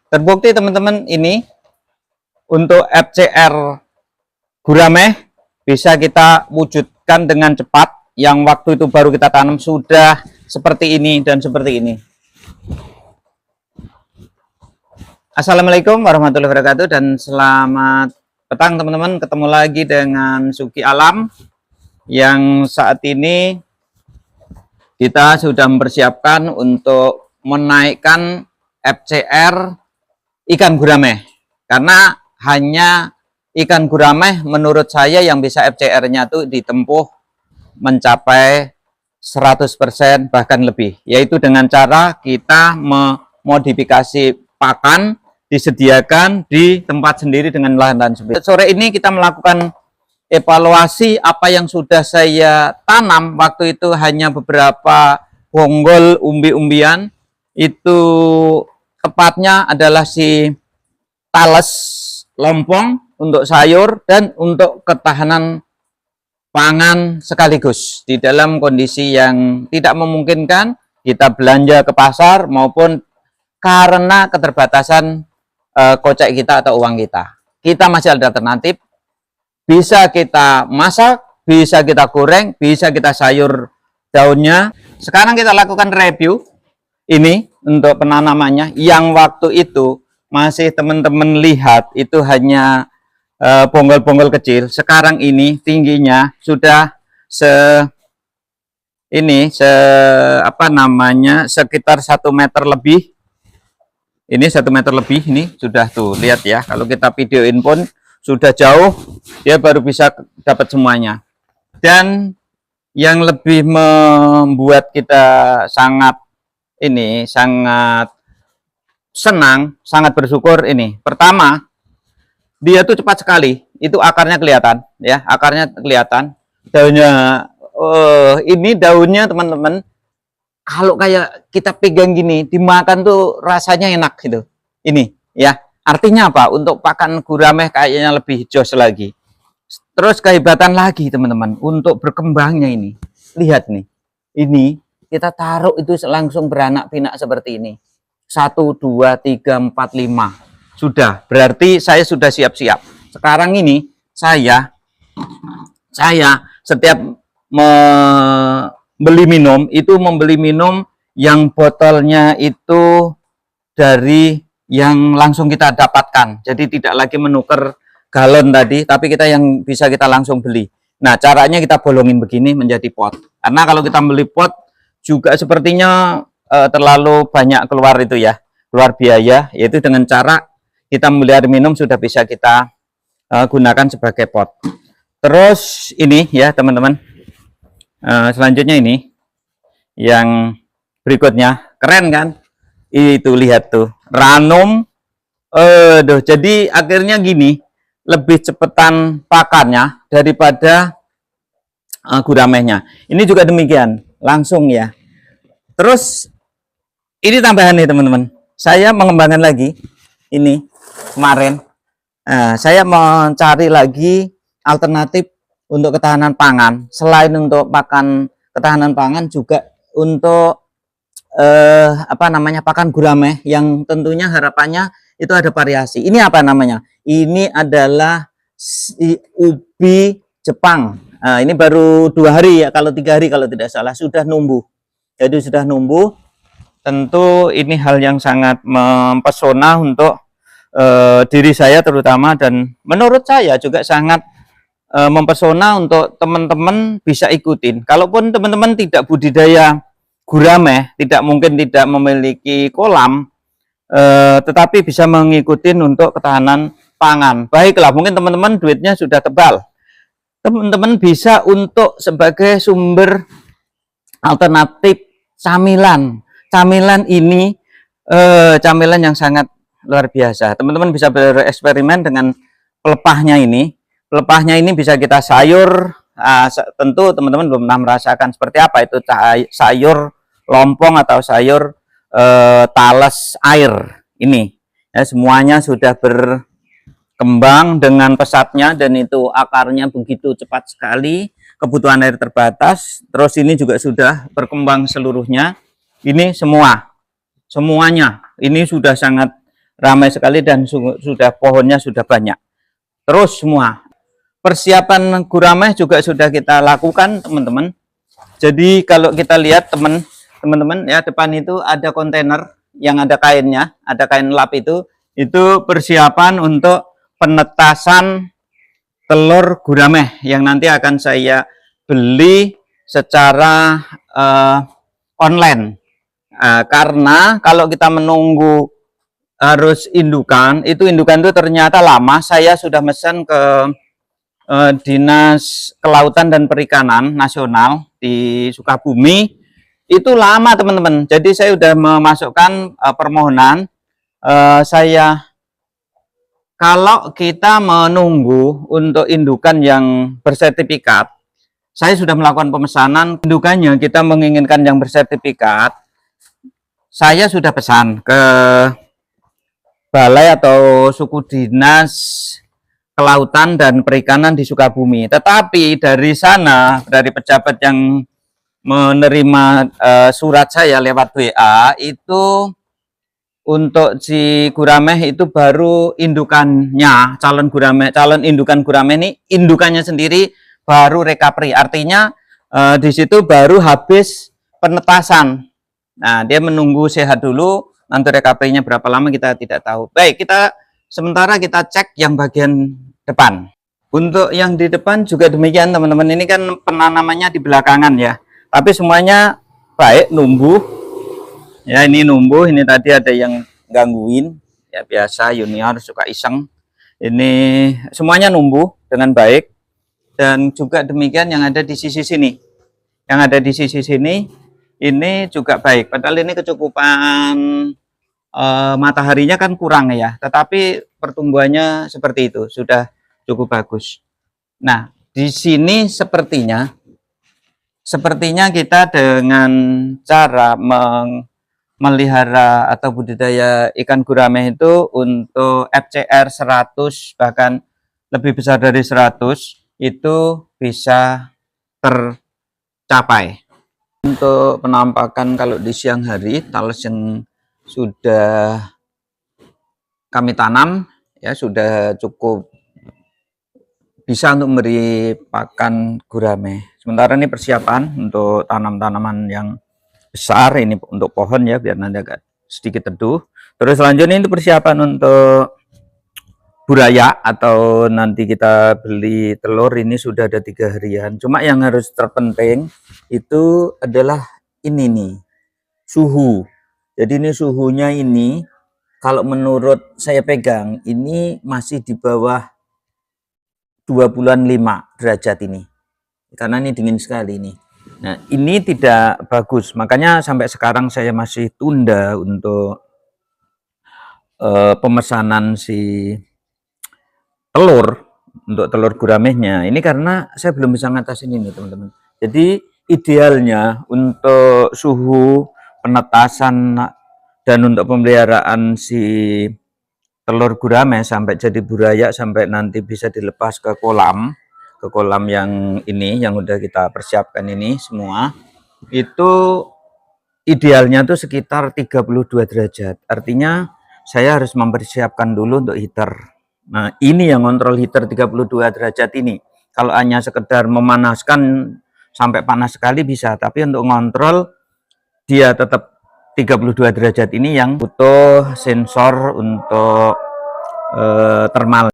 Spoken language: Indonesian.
Terbukti teman-teman, ini untuk FCR gurame bisa kita wujudkan dengan cepat. Yang waktu itu baru kita tanam sudah seperti ini dan seperti ini. Assalamualaikum warahmatullahi wabarakatuh dan selamat petang teman-teman. Ketemu lagi dengan Sugi Alam yang saat ini kita sudah mempersiapkan untuk menaikkan FCR ikan gurame, karena hanya ikan gurame menurut saya yang bisa FCR-nya tuh ditempuh mencapai 100% bahkan lebih, yaitu dengan cara kita memodifikasi pakan disediakan di tempat sendiri dengan lahan-lahan sempit. Sore ini kita melakukan evaluasi apa yang sudah saya tanam. Waktu itu hanya beberapa bonggol umbi-umbian, itu tepatnya adalah si tales lompong untuk sayur dan untuk ketahanan pangan sekaligus di dalam kondisi yang tidak memungkinkan kita belanja ke pasar maupun karena keterbatasan kocek kita atau uang kita. Kita masih ada alternatif, bisa kita masak, bisa kita goreng, bisa kita sayur daunnya. Sekarang kita lakukan review ini untuk penanamannya, yang waktu itu masih teman-teman lihat itu hanya bonggol-bonggol kecil. Sekarang ini tingginya sudah sekitar 1 meter lebih. Ini 1 meter lebih, ini sudah tuh, lihat ya, kalau kita videoin pun sudah jauh, dia baru bisa dapat semuanya. Dan yang lebih membuat kita sangat senang, sangat bersyukur ini. Pertama, dia tuh cepat sekali, itu akarnya kelihatan ya, akarnya kelihatan. Daunnya ini daunnya teman-teman, kalau kayak kita pegang gini dimakan tuh rasanya enak gitu. Ini ya, artinya apa? Untuk pakan gurame kayaknya lebih jos lagi. Terus kehebatan lagi teman-teman untuk berkembangnya ini. Lihat nih, ini kita taruh itu langsung beranak pinak seperti ini. 1, 2, 3, 4, 5. Sudah, berarti saya sudah siap-siap. Sekarang ini saya setiap membeli minum itu membeli minum yang botolnya itu dari yang langsung kita dapatkan. Jadi tidak lagi menukar galon tadi, tapi kita yang bisa kita langsung beli. Nah, caranya kita bolongin begini menjadi pot. Karena kalau kita beli pot juga sepertinya terlalu banyak keluar itu ya, keluar biaya, yaitu dengan cara kita membeli air minum sudah bisa kita gunakan sebagai pot. Terus ini ya teman-teman, selanjutnya ini yang berikutnya, keren kan? Itu lihat tuh, ranum. Jadi akhirnya gini, lebih cepetan pakannya daripada guramehnya. Ini juga demikian, langsung ya. Terus ini tambahan nih teman-teman, saya mengembangkan lagi ini. Kemarin saya mencari lagi alternatif untuk ketahanan pangan. Selain untuk pakan ketahanan pangan, juga untuk pakan gurame yang tentunya harapannya itu ada variasi. Ini apa namanya? Ini adalah ubi Jepang. Ini baru 2 hari ya, kalau 3 hari kalau tidak salah, sudah numbuh. Jadi sudah numbuh. Tentu ini hal yang sangat mempesona untuk diri saya terutama, dan menurut saya juga sangat mempesona untuk teman-teman bisa ikutin. Kalaupun teman-teman tidak budidaya gurame, tidak memiliki kolam, tetapi bisa mengikuti untuk ketahanan pangan. Baiklah, mungkin teman-teman duitnya sudah tebal, teman-teman bisa untuk sebagai sumber alternatif camilan. Camilan ini camilan yang sangat luar biasa. Teman-teman bisa bereksperimen dengan pelepahnya ini. Pelepahnya ini bisa kita sayur. Tentu teman-teman belum pernah merasakan seperti apa itu sayur lompong atau sayur tales air ini. Ya, semuanya sudah berkembang dengan pesatnya, dan itu akarnya begitu cepat sekali. Kebutuhan air terbatas. Terus ini juga sudah berkembang seluruhnya. Ini semuanya ini sudah sangat ramai sekali dan sudah pohonnya sudah banyak. Terus semua persiapan gurame juga sudah kita lakukan, teman-teman. Jadi kalau kita lihat teman-teman ya, depan itu ada kontainer yang ada kainnya, ada kain lap itu persiapan untuk penetasan telur gurame yang nanti akan saya beli secara online. Karena kalau kita menunggu harus indukan itu ternyata lama. Saya sudah pesan ke Dinas Kelautan dan Perikanan Nasional di Sukabumi, itu lama teman-teman. Jadi saya sudah memasukkan permohonan. Kalau kita menunggu untuk indukan yang bersertifikat, saya sudah melakukan pemesanan indukannya, kita menginginkan yang bersertifikat, saya sudah pesan ke balai atau suku dinas Kelautan dan Perikanan di Sukabumi. Tetapi dari sana, dari pejabat yang menerima surat saya lewat WA, itu untuk si gurame itu baru indukannya, calon indukan gurame ini, indukannya sendiri baru recovery. Artinya di situ baru habis penetasan. Nah, dia menunggu sehat dulu, nanti recovery-nya berapa lama kita tidak tahu. Baik, sementara kita cek yang bagian depan. Untuk yang di depan juga demikian teman-teman, ini kan penanamannya di belakangan ya, tapi semuanya baik, numbuh ya. Ini numbuh, ini tadi ada yang gangguin ya, biasa junior suka iseng. Ini semuanya numbuh dengan baik, dan juga demikian yang ada di sisi sini, ini juga baik. Padahal ini kecukupan mataharinya kan kurang ya, tetapi pertumbuhannya seperti itu sudah cukup bagus. Nah, di sini sepertinya kita dengan cara memelihara atau budidaya ikan gurame itu untuk FCR 100 bahkan lebih besar dari 100 itu bisa tercapai. Untuk penampakan kalau di siang hari, talas yang sudah kami tanam ya sudah cukup bisa untuk memberi pakan gurame. Sementara ini persiapan untuk tanaman yang besar, ini untuk pohon ya, biar nanti agak sedikit teduh. Terus selanjutnya itu persiapan untuk buraya, atau nanti kita beli telur, ini sudah ada 3 harian. Cuma yang harus terpenting itu adalah ini nih, suhu. Jadi ini suhunya ini, kalau menurut saya pegang, ini masih di bawah 25 derajat ini, karena ini dingin sekali ini. Nah, ini tidak bagus, makanya sampai sekarang saya masih tunda untuk pemesanan si telur, untuk telur guramehnya. Ini karena saya belum bisa ngatasin ini teman-teman. Jadi idealnya untuk suhu penetasan dan untuk pemeliharaan si telur gurame sampai jadi buraya, sampai nanti bisa dilepas ke kolam yang ini, yang udah kita persiapkan ini semua, itu idealnya tuh sekitar 32 derajat. Artinya saya harus mempersiapkan dulu untuk heater. Nah, ini yang kontrol heater 32 derajat ini. Kalau hanya sekedar memanaskan sampai panas sekali bisa, tapi untuk ngontrol dia tetap 32 derajat ini yang butuh sensor untuk thermal.